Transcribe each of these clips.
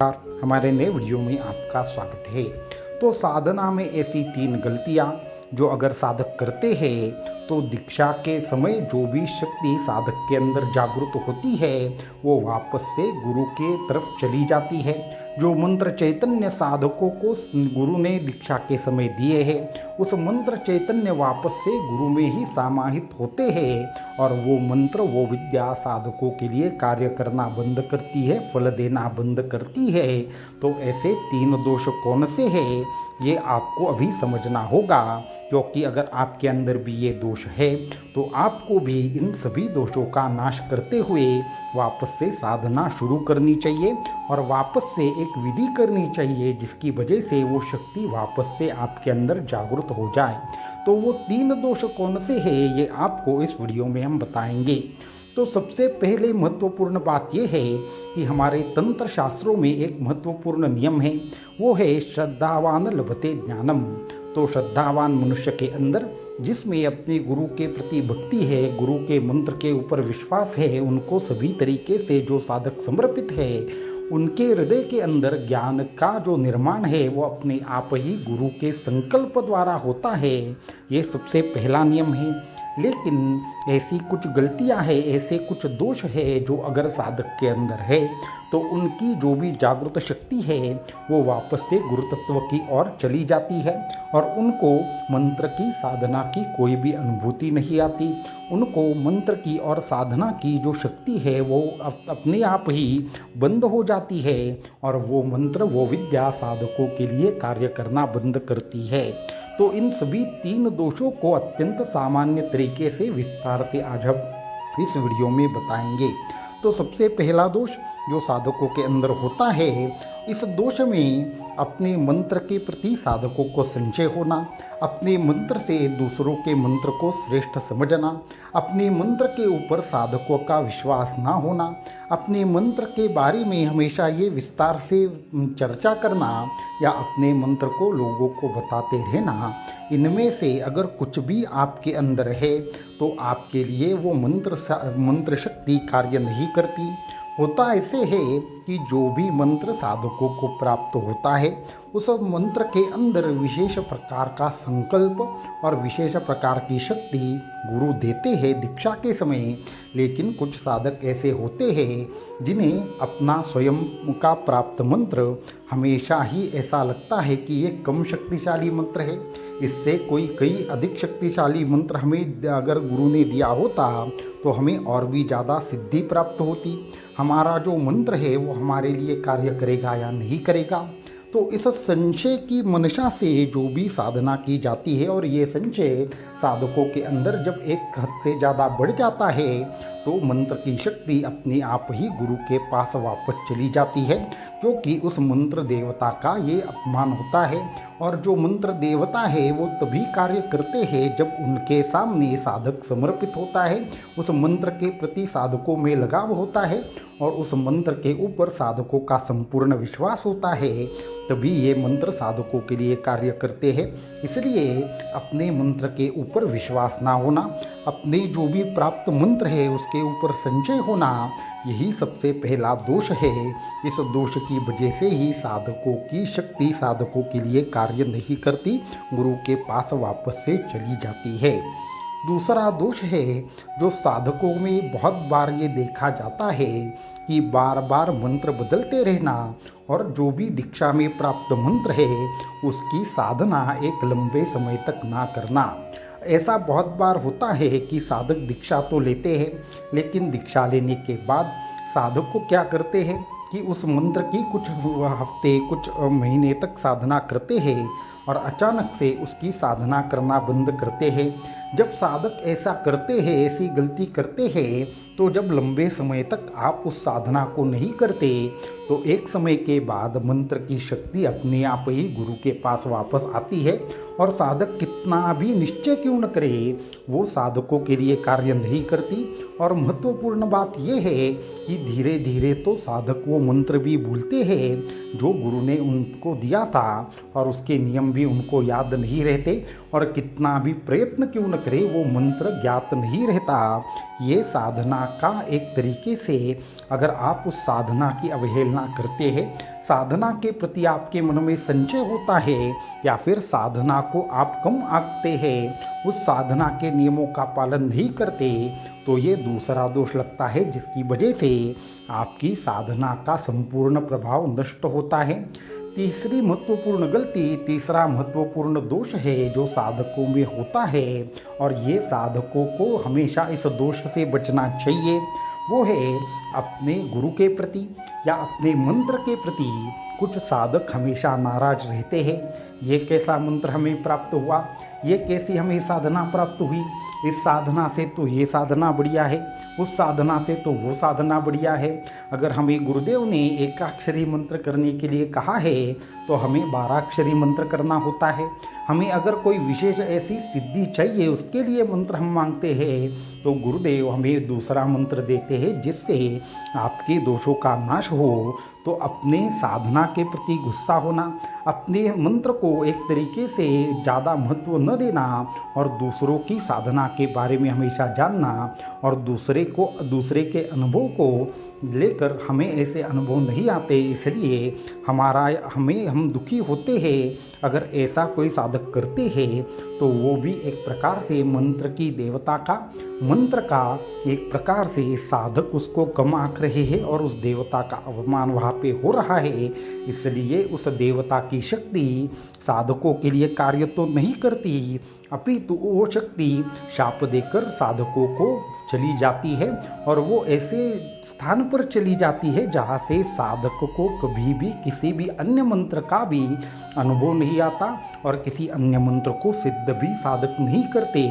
हमारे नए वीडियो में आपका स्वागत है। तो साधना में ऐसी 3 गलतियां जो अगर साधक करते हैं तो दीक्षा के समय जो भी शक्ति साधक के अंदर जागृत होती है वो वापस से गुरु के तरफ चली जाती है। जो मंत्र चैतन्य साधकों को गुरु ने दीक्षा के समय दिए हैं उस मंत्र चैतन्य वापस से गुरु में ही समाहित होते हैं और वो मंत्र वो विद्या साधकों के लिए कार्य करना बंद करती है, फल देना बंद करती है। तो ऐसे 3 दोष कौन से हैं ये आपको अभी समझना होगा, क्योंकि अगर आपके अंदर भी ये दोष है तो आपको भी इन सभी दोषों का नाश करते हुए वापस से साधना शुरू करनी चाहिए और वापस से एक विधि करनी चाहिए जिसकी वजह से वो शक्ति वापस से आपके अंदर जागृत हो जाए। तो वो 3 दोष कौन से हैं ये आपको इस वीडियो में हम बताएंगे। तो सबसे पहले महत्वपूर्ण बात यह है कि हमारे तंत्र शास्त्रों में एक महत्वपूर्ण नियम है, वो है श्रद्धावान लभते ज्ञानम। तो श्रद्धावान मनुष्य के अंदर जिसमें अपने गुरु के प्रति भक्ति है, गुरु के मंत्र के ऊपर विश्वास है, उनको सभी तरीके से जो साधक समर्पित है, उनके हृदय के अंदर ज्ञान का जो निर्माण है वो अपने आप ही गुरु के संकल्प द्वारा होता है। ये सबसे पहला नियम है। लेकिन ऐसी कुछ गलतियां हैं, ऐसे कुछ दोष है जो अगर साधक के अंदर है तो उनकी जो भी जागृत शक्ति है वो वापस से गुरु तत्व की ओर चली जाती है और उनको मंत्र की साधना की कोई भी अनुभूति नहीं आती। उनको मंत्र की और साधना की जो शक्ति है वो अपने आप ही बंद हो जाती है और वो मंत्र वो विद्या साधकों के लिए कार्य करना बंद करती है। तो इन सभी 3 दोषों को अत्यंत सामान्य तरीके से विस्तार से आज हम इस वीडियो में बताएंगे। तो सबसे पहला दोष जो साधकों के अंदर होता है, इस दोष में अपने मंत्र के प्रति साधकों को संशय होना, अपने मंत्र से दूसरों के मंत्र को श्रेष्ठ समझना, अपने मंत्र के ऊपर साधकों का विश्वास ना होना, अपने मंत्र के बारे में हमेशा ये विस्तार से चर्चा करना या अपने मंत्र को लोगों को बताते रहना, इनमें से अगर कुछ भी आपके अंदर है तो आपके लिए वो मंत्र शक्ति कार्य नहीं करती। होता ऐसे है कि जो भी मंत्र साधकों को प्राप्त होता है उस मंत्र के अंदर विशेष प्रकार का संकल्प और विशेष प्रकार की शक्ति गुरु देते हैं दीक्षा के समय। लेकिन कुछ साधक ऐसे होते हैं जिन्हें अपना स्वयं का प्राप्त मंत्र हमेशा ही ऐसा लगता है कि ये कम शक्तिशाली मंत्र है, इससे कोई कई अधिक शक्तिशाली मंत्र हमें अगर गुरु ने दिया होता तो हमें और भी ज़्यादा सिद्धि प्राप्त होती, हमारा जो मंत्र है वो हमारे लिए कार्य करेगा या नहीं करेगा। तो इस संशय की मंशा से जो भी साधना की जाती है और ये संशय साधकों के अंदर जब एक हद से ज़्यादा बढ़ जाता है तो मंत्र की शक्ति अपने आप ही गुरु के पास वापस चली जाती है, क्योंकि उस मंत्र देवता का ये अपमान होता है। और जो मंत्र देवता है वो तभी कार्य करते हैं जब उनके सामने साधक समर्पित होता है, उस मंत्र के प्रति साधकों में लगाव होता है और उस मंत्र के ऊपर साधकों का संपूर्ण विश्वास होता है, तभी ये मंत्र साधकों के लिए कार्य करते हैं। इसलिए अपने मंत्र के ऊपर विश्वास ना होना, अपने जो भी प्राप्त मंत्र है उसके ऊपर संशय होना, यही सबसे पहला दोष है। इस दोष की वजह से ही साधकों की शक्ति साधकों के लिए कार्य नहीं करती, गुरु के पास वापस से चली जाती है। दूसरा दोष है जो साधकों में बहुत बार ये देखा जाता है कि बार बार मंत्र बदलते रहना और जो भी दीक्षा में प्राप्त मंत्र है उसकी साधना एक लंबे समय तक ना करना। ऐसा बहुत बार होता है कि साधक दीक्षा तो लेते हैं लेकिन दीक्षा लेने के बाद साधक को क्या करते हैं कि उस मंत्र की कुछ हफ्ते कुछ महीने तक साधना करते हैं और अचानक से उसकी साधना करना बंद करते हैं। जब साधक ऐसा करते हैं, ऐसी गलती करते हैं, तो जब लंबे समय तक आप उस साधना को नहीं करते तो एक समय के बाद मंत्र की शक्ति अपने आप ही गुरु के पास वापस आती है और साधक कितना भी निश्चय क्यों न करे वो साधकों के लिए कार्य नहीं करती। और महत्वपूर्ण बात यह है कि धीरे धीरे तो साधक वो मंत्र भी भूलते हैं जो गुरु ने उनको दिया था और उसके नियम भी उनको याद नहीं रहते और कितना भी प्रयत्न क्यों न करे वो मंत्र ज्ञात नहीं रहता। ये साधना का एक तरीके से अगर आप उस साधना की अवहेलना साधना करते हैं, साधना के प्रति आपके मन में संचय होता है या फिर साधना को आप कम आंकते हैं, उस साधना के नियमों का पालन नहीं करते, तो ये दूसरा दोष लगता है जिसकी वजह से आपकी साधना का संपूर्ण प्रभाव नष्ट होता है। तीसरी महत्वपूर्ण गलती, तीसरा महत्वपूर्ण दोष है जो साधकों में होता है और ये साधकों को हमेशा इस दोष से बचना चाहिए, वो है अपने गुरु के प्रति या अपने मंत्र के प्रति। कुछ साधक हमेशा नाराज रहते हैं, ये कैसा मंत्र हमें प्राप्त हुआ, ये कैसी हमें साधना प्राप्त हुई, इस साधना से तो ये साधना बढ़िया है, उस साधना से तो वो साधना बढ़िया है। अगर हमें गुरुदेव ने एकाक्षरी मंत्र करने के लिए कहा है तो हमें 12 अक्षरी मंत्र करना होता है। हमें अगर कोई विशेष ऐसी सिद्धि चाहिए उसके लिए मंत्र हम मांगते हैं तो गुरुदेव हमें दूसरा मंत्र देते हैं जिससे आपके दोषों का नाश हो। तो अपने साधना के प्रति गुस्सा होना, अपने मंत्र को एक तरीके से ज़्यादा महत्व न देना और दूसरों की साधना के बारे में हमेशा जानना और दूसरे के अनुभव को लेकर हमें ऐसे अनुभव नहीं आते, इसलिए हम दुखी होते हैं। अगर ऐसा कोई साधक करते हैं तो वो भी एक प्रकार से मंत्र का एक प्रकार से साधक उसको कम आंक रहे हैं और उस देवता का अवमान वहाँ पे हो रहा है। इसलिए उस देवता की शक्ति साधकों के लिए कार्य तो नहीं करती, अपितु वो शक्ति शाप देकर साधकों को चली जाती है और वो ऐसे स्थान पर चली जाती है जहाँ से साधक को कभी भी किसी भी अन्य मंत्र का भी अनुभव नहीं आता और किसी अन्य मंत्र को सिद्ध भी साधक नहीं करते।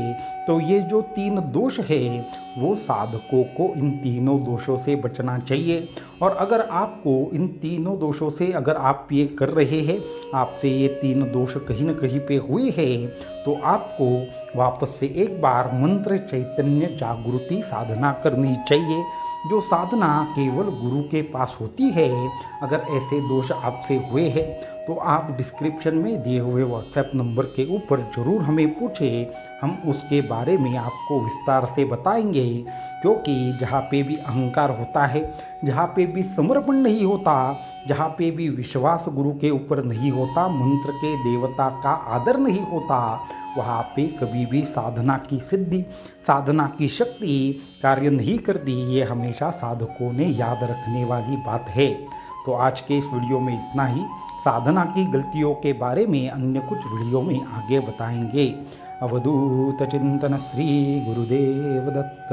तो ये जो 3 दोष है वो साधकों को इन तीनों दोषों से बचना चाहिए। और अगर आपको इन तीनों दोषों से अगर आप ये कर रहे हैं, आपसे ये 3 दोष कहीं न कहीं पे हुए हैं, तो आपको वापस से एक बार मंत्र चैतन्य जागृति साधना करनी चाहिए, जो साधना केवल गुरु के पास होती है। अगर ऐसे दोष आपसे हुए हैं तो आप डिस्क्रिप्शन में दिए हुए व्हाट्सएप नंबर के ऊपर ज़रूर हमें पूछें, हम उसके बारे में आपको विस्तार से बताएंगे। क्योंकि जहाँ पे भी अहंकार होता है, जहाँ पे भी समर्पण नहीं होता, जहाँ पे भी विश्वास गुरु के ऊपर नहीं होता, मंत्र के देवता का आदर नहीं होता, वहाँ पे कभी भी साधना की सिद्धि, साधना की शक्ति कार्य नहीं करती। ये हमेशा साधकों ने याद रखने वाली बात है। तो आज के इस वीडियो में इतना ही। साधना की गलतियों के बारे में अन्य कुछ वीडियो में आगे बताएंगे। अवधूत चिंतन श्री गुरुदेव दत्त।